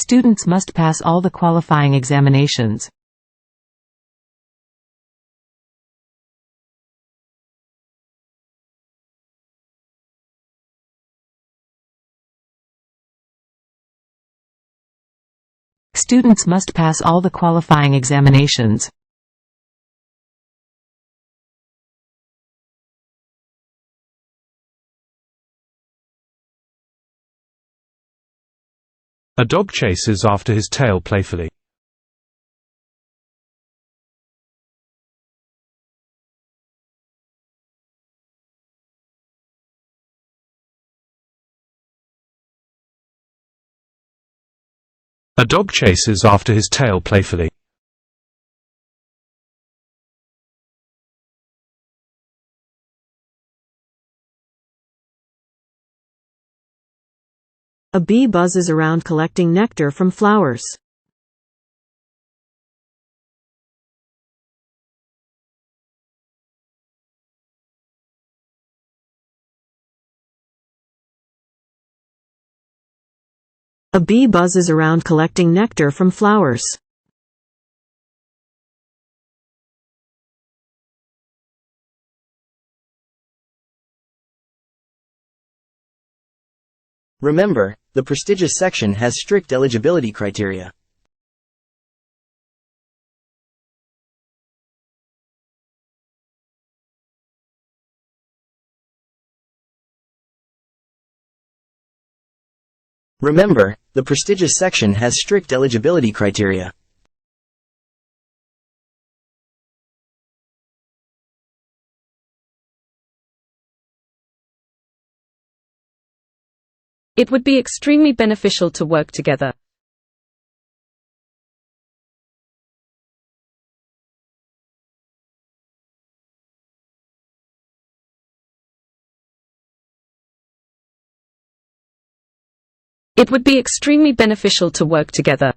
Students must pass all the qualifying examinations. Students must pass all the qualifying examinations. A dog chases after his tail playfully. A dog chases after his tail playfully. A bee buzzes around collecting nectar from flowers. A bee buzzes around collecting nectar from flowers. Remember, the prestigious section has strict eligibility criteria. Remember, the prestigious section has strict eligibility criteria. It would be extremely beneficial to work together. It would be extremely beneficial to work together.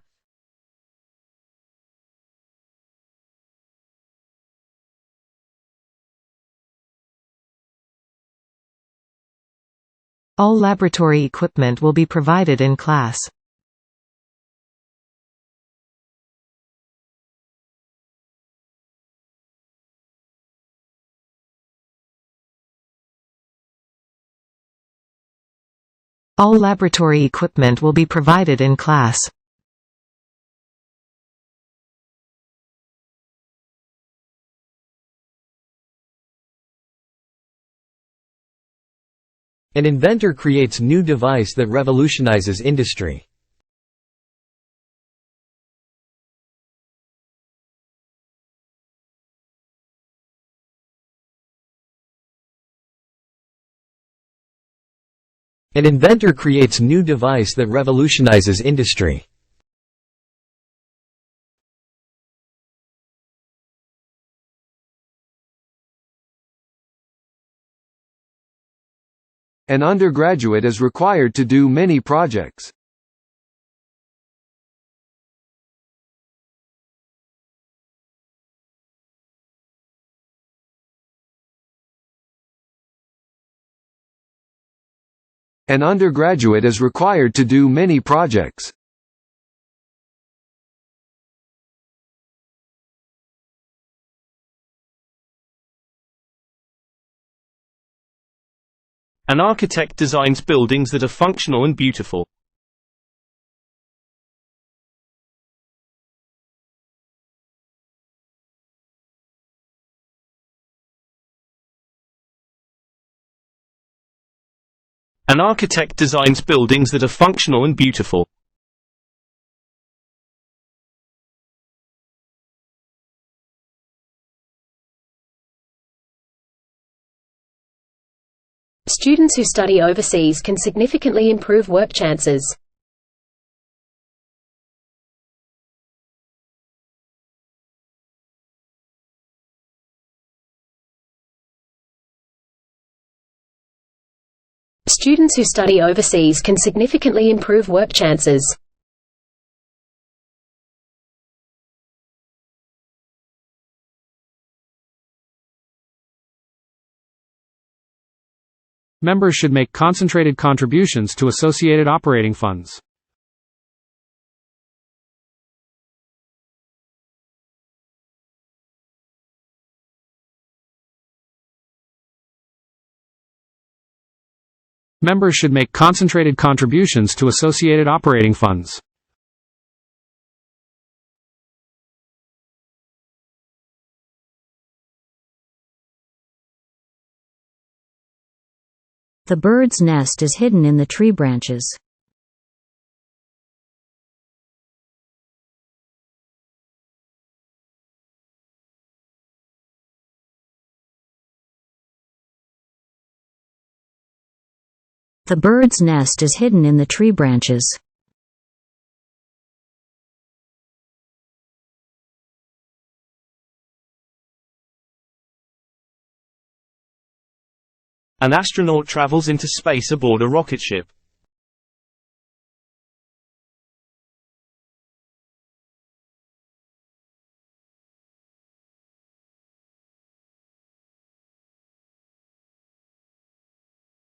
All laboratory equipment will be provided in class. All laboratory equipment will be provided in class. An inventor creates new device that revolutionizes industry. An inventor creates new device that revolutionizes industry. An undergraduate is required to do many projects. An undergraduate is required to do many projects. An architect designs buildings that are functional and beautiful. An architect designs buildings that are functional and beautiful. Students who study overseas can significantly improve work chances. Students who study overseas can significantly improve work chances. Members should make concentrated contributions to associated operating funds. Members should make concentrated contributions to associated operating funds. The bird's nest is hidden in the tree branches. The bird's nest is hidden in the tree branches. An astronaut travels into space aboard a rocket ship.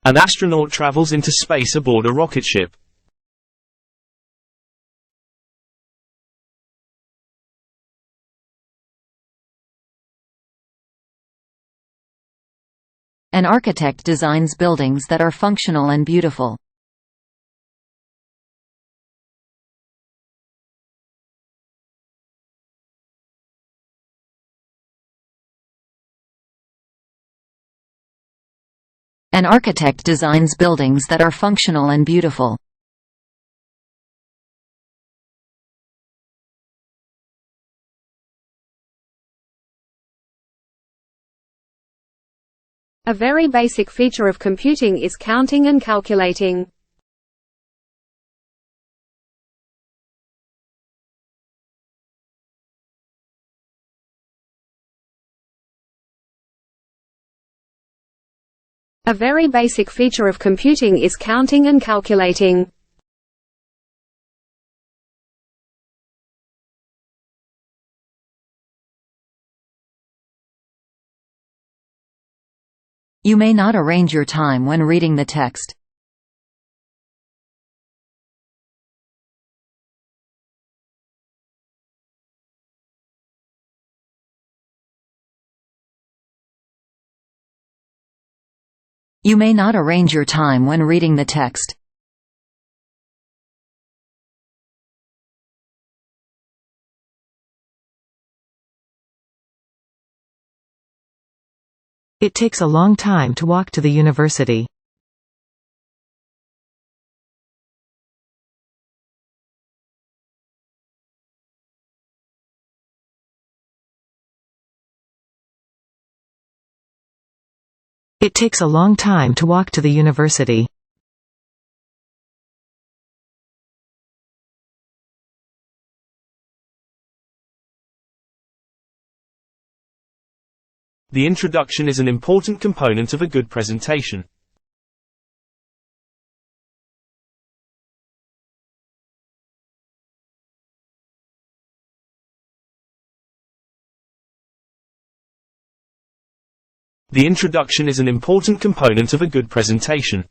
An astronaut travels into space aboard a rocket ship. An architect designs buildings that are functional and beautiful. An architect designs buildings that are functional and beautiful. A very basic feature of computing is counting and calculating. A very basic feature of computing is counting and calculating. You may not arrange your time when reading the text. You may not arrange your time when reading the text. It takes a long time to walk to the university. It takes a long time to walk to the university. The introduction is an important component of a good presentation. The introduction is an important component of a good presentation.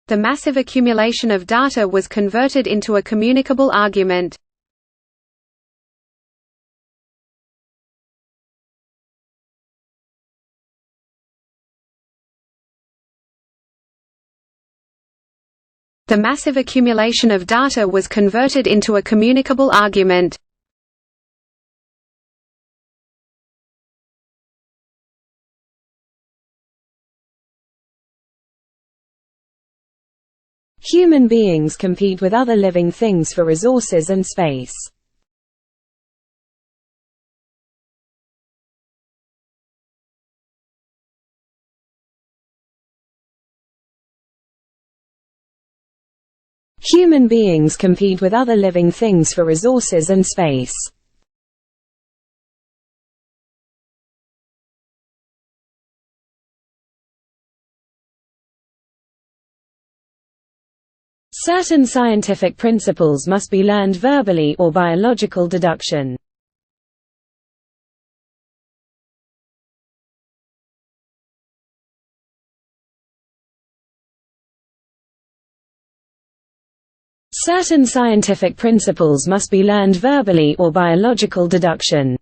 The massive accumulation of data was converted into a communicable argument. The massive accumulation of data was converted into a communicable argument. Human beings compete with other living things for resources and space. Human beings compete with other living things for resources and space. Certain scientific principles must be learned verbally or by a logical deduction. Certain scientific principles must be learned verbally or by a logical deduction.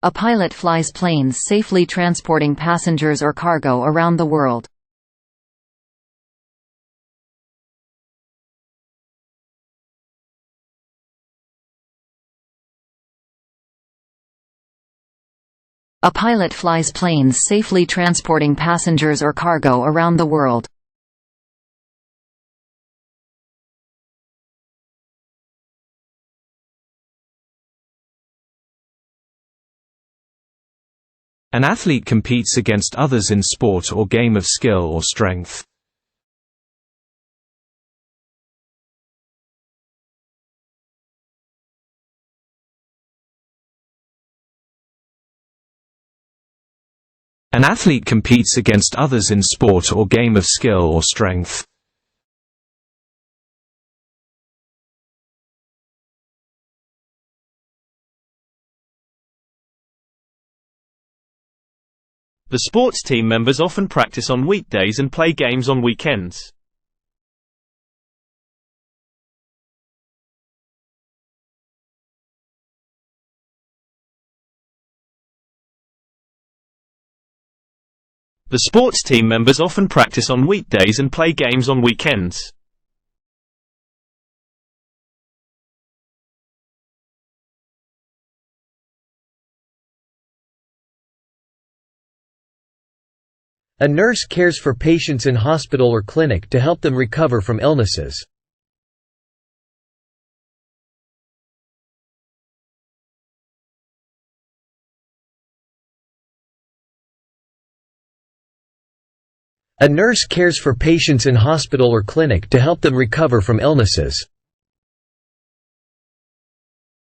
A pilot flies planes safely transporting passengers or cargo around the world. A pilot flies planes safely transporting passengers or cargo around the world. An athlete competes against others in sport or game of skill or strength. An athlete competes against others in sport or game of skill or strength. The sports team members often practice on weekdays and play games on weekends. The sports team members often practice on weekdays and play games on weekends. A nurse cares for patients in hospital or clinic to help them recover from illnesses. A nurse cares for patients in hospital or clinic to help them recover from illnesses.